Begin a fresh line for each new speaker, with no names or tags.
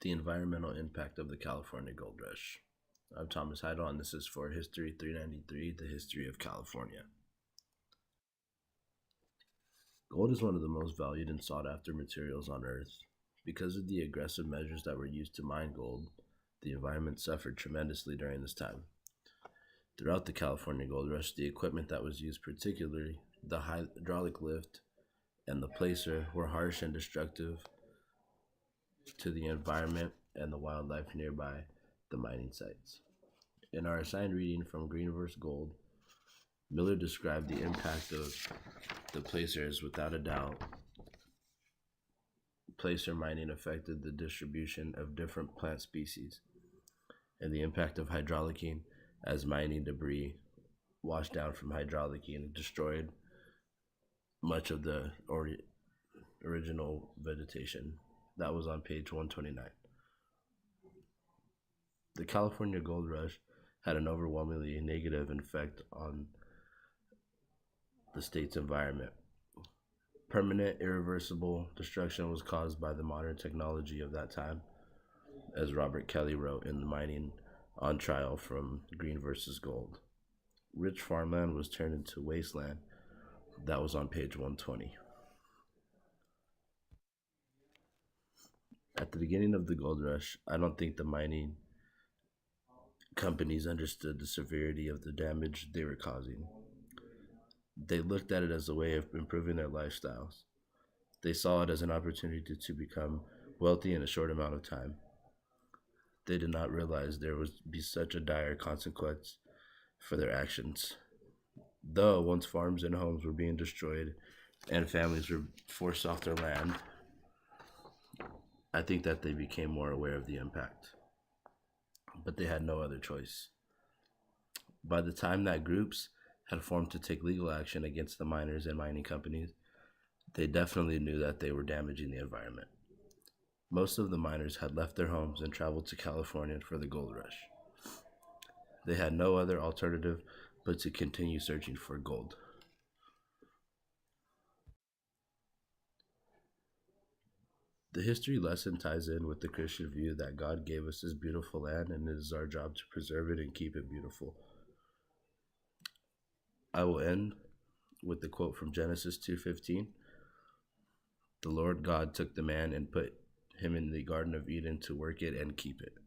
The environmental impact of the California Gold Rush. I'm Thomas Haidl, and this is for History 393, the history of California. Gold is one of the most valued and sought after materials on Earth. Because of the aggressive measures that were used to mine gold, the environment suffered tremendously during this time. Throughout the California Gold Rush, the equipment that was used, particularly the hydraulic lift and the placer, were harsh and destructive to the environment and the wildlife nearby the mining sites. In our assigned reading from Green vs. Gold, Miller described the impact of the placers. Without a doubt, placer mining affected the distribution of different plant species, and the impact of hydraulicking as mining debris washed down from hydraulicking destroyed much of the original vegetation. That was on page 129. The California Gold Rush had an overwhelmingly negative effect on the state's environment. Permanent, irreversible destruction was caused by the modern technology of that time, as Robert Kelly wrote in the Mining on Trial from Green vs. Gold. Rich farmland was turned into wasteland. That was on page 120. At the beginning of the gold rush, I don't think the mining companies understood the severity of the damage they were causing. They looked at it as a way of improving their lifestyles. They saw it as an opportunity to become wealthy in a short amount of time. They did not realize there would be such a dire consequence for their actions. Though once farms and homes were being destroyed and families were forced off their land, I think that they became more aware of the impact. But they had no other choice. By the time that groups had formed to take legal action against the miners and mining companies, they definitely knew that they were damaging the environment. Most of the miners had left their homes and traveled to California for the gold rush. They had no other alternative but to continue searching for gold. The history lesson ties in with the Christian view that God gave us this beautiful land and it is our job to preserve it and keep it beautiful. I will end with the quote from Genesis 2:15. The Lord God took the man and put him in the Garden of Eden to work it and keep it.